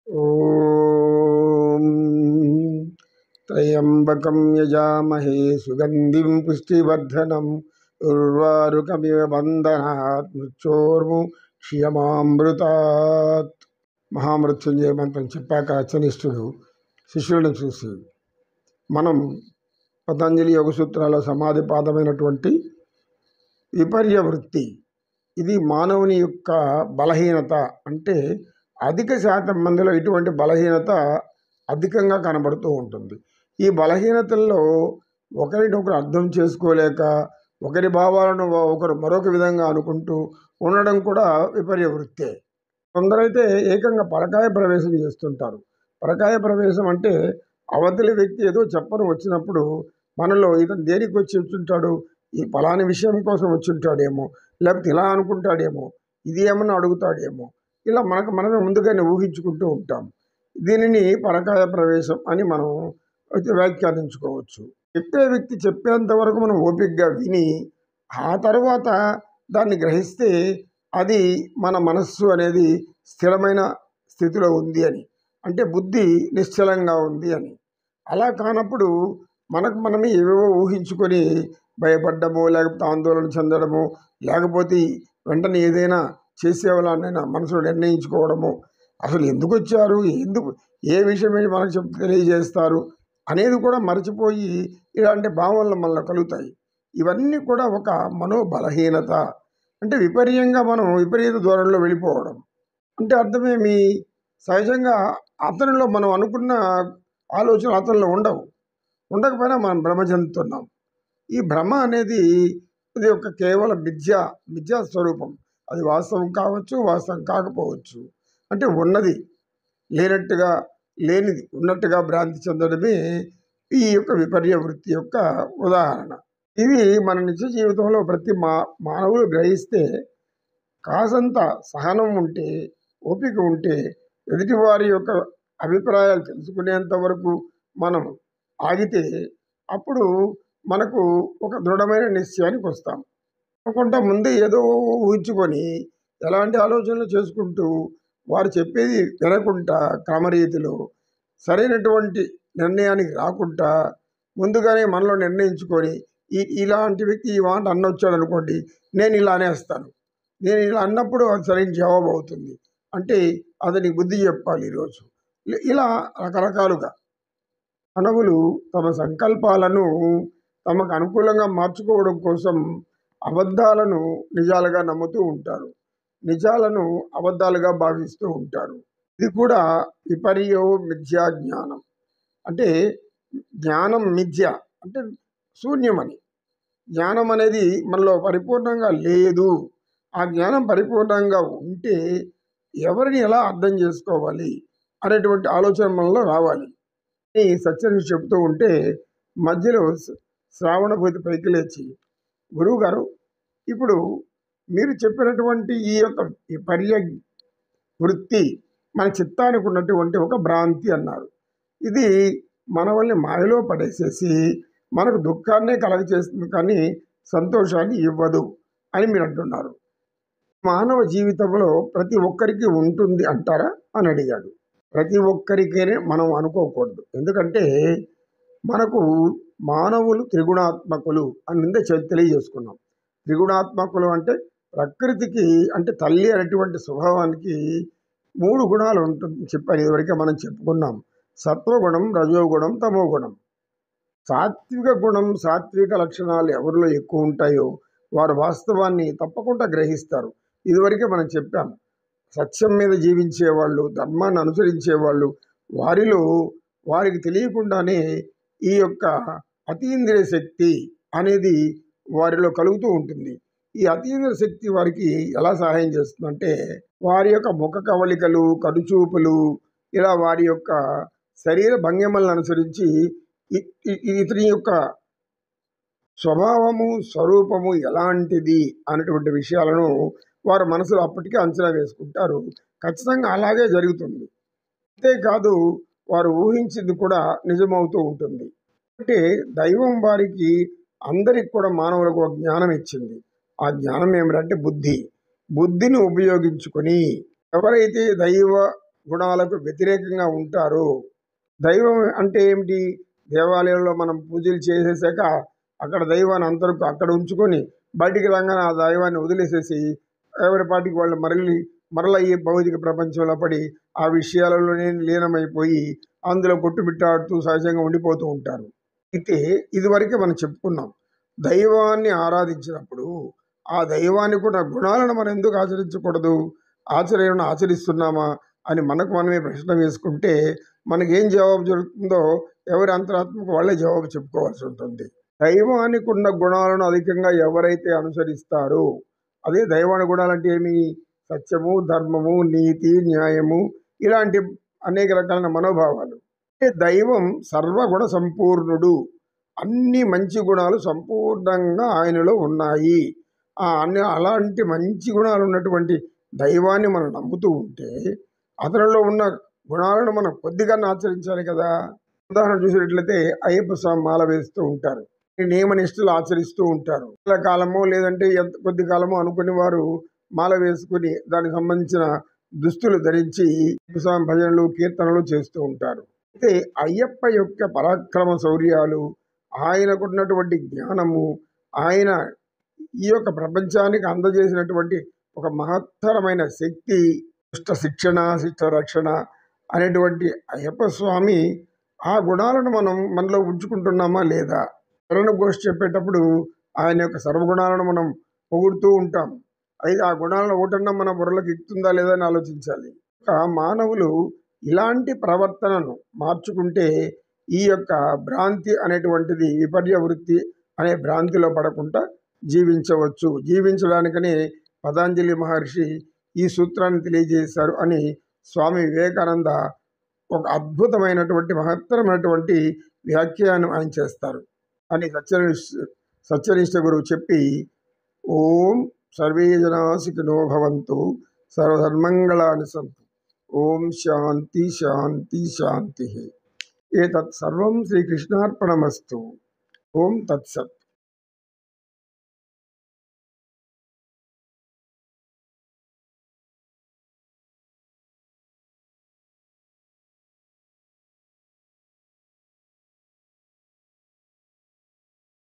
ఓం త్రయంబకం యజామహే సుగంధిం పుష్టివర్ధనం ఉర్వారుకమివ బంధనాత్ మృత్యోర్ముక్షయమామృతాత్. మహామృత్యుంజయ మంత్రం చెప్పాక అర్చనిష్ఠుడు శిష్యులను చూసి, మనం పతంజలి యోగ సూత్రాల సమాధి పాదమైనటువంటి విపర్య వృత్తి, ఇది మానవుని యొక్క బలహీనత. అంటే అధిక శాతం మందిలో ఇటువంటి బలహీనత అధికంగా కనబడుతూ ఉంటుంది. ఈ బలహీనతల్లో ఒకరినొకరు అర్థం చేసుకోలేక ఒకరి భావాలను ఒకరు మరొక విధంగా అనుకుంటూ ఉండడం కూడా విపర్య వృత్తే. కొందరైతే ఏకంగా పరకాయ ప్రవేశం చేస్తుంటారు. పరకాయ ప్రవేశం అంటే అవతలి వ్యక్తి ఏదో చెప్పను వచ్చినప్పుడు మనలో ఇతను దేనికి వచ్చి ఈ ఫలాని విషయం కోసం వచ్చి లేకపోతే ఇలా అనుకుంటాడేమో, ఇది ఏమన్నా అడుగుతాడేమో, ఇలా మనమే ముందుగానే ఊహించుకుంటూ ఉంటాం. దీనిని పరకాయ ప్రవేశం అని మనం వ్యాఖ్యానించుకోవచ్చు. చెప్పే వ్యక్తి చెప్పేంత వరకు మనం ఓపికగా విని ఆ తర్వాత దాన్ని గ్రహిస్తే అది మన మనస్సు అనేది స్థిరమైన స్థితిలో ఉంది అని, అంటే బుద్ధి నిశ్చలంగా ఉంది అని. అలా కానప్పుడు మనమే ఏవేవో ఊహించుకొని భయపడ్డము, లేకపోతే ఆందోళన చెందడము, లేకపోతే వెంటనే ఏదైనా చేసేవాళ్ళనైనా మనసులో నిర్ణయించుకోవడము, అసలు ఎందుకు వచ్చారు, ఏ విషయం మనకు తెలియజేస్తారు అనేది కూడా మర్చిపోయి ఇలాంటి భావనలు మనలో కలుగుతాయి. ఇవన్నీ కూడా ఒక మనోబలహీనత. అంటే విపర్యంగా మనం విపరీత ధోరణిలో వెళ్ళిపోవడం. అంటే అర్థమేమి, సహజంగా అతనిలో మనం అనుకున్న ఆలోచనలు అతనిలో ఉండకపోయినా మనం భ్రమ చెందుతున్నాం. ఈ భ్రమ అనేది ఇది ఒక కేవలం మిథ్యా స్వరూపం. అది వాస్తవం కావచ్చు, వాస్తవం కాకపోవచ్చు. అంటే ఉన్నది లేనట్టుగా, లేనిది ఉన్నట్టుగా భ్రాంతి చెందడమే ఈ యొక్క విపర్య వృత్తి యొక్క ఉదాహరణ. ఇది మన నిత్య జీవితంలో ప్రతి మానవులు గ్రహిస్తే, కాసంత సహనం ఉంటే, ఓపిక ఉంటే, ఎదుటివారి యొక్క అభిప్రాయాలు తెలుసుకునేంత వరకు మనం ఆగితే అప్పుడు మనకు ఒక దృఢమైన నిశ్చయానికి వస్తాం. అనుకుంటా ముందే ఏదో ఊహించుకొని ఎలాంటి ఆలోచనలు చేసుకుంటూ వారు చెప్పేది వినకుండా క్రమరీతిలో సరైనటువంటి నిర్ణయానికి రాకుండా ముందుగానే మనలో నిర్ణయించుకొని ఇలాంటి వ్యక్తి ఈ మాట అన్నొచ్చాడు అనుకోండి, నేను ఇలా అనేస్తాను, నేను ఇలా అన్నప్పుడు అది సరైన జవాబు అవుతుంది, అంటే అతనికి బుద్ధి చెప్పాలి ఈరోజు. ఇలా రకరకాలుగా మానవులు తమ సంకల్పాలను తమకు అనుకూలంగా మార్చుకోవడం కోసం అబద్ధాలను నిజాలుగా నమ్ముతూ ఉంటారు, నిజాలను అబద్ధాలుగా భావిస్తూ ఉంటారు. ఇది కూడా విపర్యో మిథ్యా జ్ఞానం. అంటే జ్ఞానం మిథ్య అంటే శూన్యమని. జ్ఞానం అనేది మనలో పరిపూర్ణంగా లేదు. ఆ జ్ఞానం పరిపూర్ణంగా ఉంటే ఎవరిని ఎలా అర్థం చేసుకోవాలి అనేటువంటి ఆలోచన మనలో రావాలి. సత్యని చెబుతూ ఉంటే మధ్యలో శ్రావణభూతి పైకి లేచి, గురువుగారు, ఇప్పుడు మీరు చెప్పినటువంటి ఈ యొక్క విపర్య వృత్తి మన చిత్తానికి ఉన్నటువంటి ఒక భ్రాంతి అన్నారు. ఇది మన వల్ని మాయలో పడేసేసి మనకు దుఃఖాన్నే కలగచేస్తుంది కానీ సంతోషాన్ని ఇవ్వదు అని మీరు అంటున్నారు. మానవ జీవితంలో ప్రతి ఒక్కరికి ఉంటుంది అంటారా అని అడిగాడు. ప్రతి ఒక్కరికే మనం అనుకోకూడదు. ఎందుకంటే మనకు మానవులు త్రిగుణాత్మకులు అని తెలియజేసుకున్నాం. త్రిగుణాత్మకులు అంటే ప్రకృతికి, అంటే తల్లి అనేటువంటి స్వభావానికి 3 గుణాలు ఉంటుంది చెప్పాను. ఇదివరకే మనం చెప్పుకున్నాం. సత్వగుణం, రజోగుణం, తమోగుణం. సాత్విక గుణం, సాత్విక లక్షణాలు ఎవరిలో ఎక్కువ ఉంటాయో వారు వాస్తవాన్ని తప్పకుండా గ్రహిస్తారు. ఇదివరకే మనం చెప్పాం. సత్యం మీద జీవించేవాళ్ళు, ధర్మాన్ని అనుసరించేవాళ్ళు, వారిలో వారికి తెలియకుండానే ఈ యొక్క అతీంద్రియ శక్తి అనేది వారిలో కలుగుతూ ఉంటుంది. ఈ అతీంద్రియ శక్తి వారికి ఎలా సహాయం చేస్తుందంటే, వారి యొక్క ముఖ కవళికలు, కనుచూపులు, ఇలా వారి యొక్క శరీర భంగిమలను అనుసరించి ఇతని యొక్క స్వభావము, స్వరూపము ఎలాంటిది అనేటువంటి విషయాలను వారు మనసులో అప్పటికే అంచనా వేసుకుంటారు. ఖచ్చితంగా అలాగే జరుగుతుంది. అంతేకాదు వారు ఊహించింది కూడా నిజమవుతూ ఉంటుంది. అంటే దైవం వారికి అందరికి కూడా మానవులకు ఒక జ్ఞానం ఇచ్చింది. ఆ జ్ఞానం ఏమిటంటే బుద్ధిని ఉపయోగించుకొని ఎవరైతే దైవ గుణాలకు వ్యతిరేకంగా ఉంటారు. దైవం అంటే ఏమిటి? దేవాలయంలో మనం పూజలు చేసేసాక అక్కడ దైవాన్ని అంతరకు అక్కడ ఉంచుకొని బయటికి రాగానే ఆ దైవాన్ని వదిలేసేసి ఎవరి పాటికి వాళ్ళు మరలా ఈ భౌతిక ప్రపంచంలో పడి ఆ విషయాలలోనే లీనమైపోయి అందులో కొట్టుమిట్టాడుతూ సహజంగా ఉండిపోతూ ఉంటారు. అయితే ఇదివరకే మనం చెప్పుకున్నాం, దైవాన్ని ఆరాధించినప్పుడు ఆ దైవానికి కూడా గుణాలను మనం ఎందుకు ఆచరించకూడదు? ఆచరణను ఆచరిస్తున్నామా అని మనకు మనమే ప్రశ్న వేసుకుంటే మనకేం జవాబు జరుగుతుందో ఎవరి అంతరాత్మకు వాళ్ళే జవాబు చెప్పుకోవాల్సి ఉంటుంది. దైవానికి ఉన్న గుణాలను అధికంగా ఎవరైతే అనుసరిస్తారో, అదే దైవానికి గుణాలంటే ఏమి? సత్యము, ధర్మము, నీతి, న్యాయము, ఇలాంటి అనేక రకాలైన మనోభావాలు. అంటే దైవం సర్వగుణ సంపూర్ణుడు, అన్ని మంచి గుణాలు సంపూర్ణంగా ఆయనలో ఉన్నాయి. అలాంటి మంచి గుణాలు ఉన్నటువంటి దైవాన్ని మనం నమ్ముతూ ఉంటే అతనిలో ఉన్న గుణాలను మనం కొద్దిగా ఆచరించాలి కదా. ఉదాహరణ చూసినట్లయితే అయ్యప్ప స్వామి మాల వేస్తూ ఉంటారు, నియమనిష్టలు ఆచరిస్తూ ఉంటారు. నెల కాలమో లేదంటే కొద్ది కాలమో అనుకుని వారు మాల వేసుకుని దానికి సంబంధించిన దుస్తులు ధరించి స్వామి భజనలు కీర్తనలు చేస్తూ ఉంటారు. అయితే అయ్యప్ప యొక్క పరాక్రమ శౌర్యాలు, ఆయనకున్నటువంటి జ్ఞానము, ఆయన ఈ యొక్క ప్రపంచానికి అందజేసినటువంటి ఒక మహత్తరమైన శక్తి, శిష్ట శిక్షణ, శిష్ట రక్షణ అనేటువంటి అయ్యప్ప స్వామి ఆ గుణాలను మనలో ఉంచుకుంటున్నామా లేదా? శరణ ఘోష చెప్పేటప్పుడు ఆయన యొక్క సర్వగుణాలను మనం పొగుడుతూ ఉంటాం. అయితే ఆ గుణాలను ఒకటన్నా మన బుర్రలకు ఎక్కుతుందా లేదా అని ఆలోచించాలి. మానవులు ఇలాంటి ప్రవర్తనను మార్చుకుంటే ఈ యొక్క భ్రాంతి అనేటువంటిది, విపర్య వృత్తి అనే భ్రాంతిలో పడకుండా జీవించవచ్చు. జీవించడానికనే పతంజలి మహర్షి ఈ సూత్రాన్ని తెలియజేశారు అని స్వామి వివేకానంద ఒక అద్భుతమైనటువంటి మహత్తరమైనటువంటి వ్యాఖ్యానం ఆయన చేస్తారు అని సత్యనిష్ట గురువు చెప్పి, ఓం సర్వే జనా సుఖినో భవంతు, సర్వధర్మంగళాని సంతు, ఓం శాంతి శాంతి శాంతి. ఏతత్ సర్వం శ్రీకృష్ణార్పణమస్తు. ఓం తత్సత్.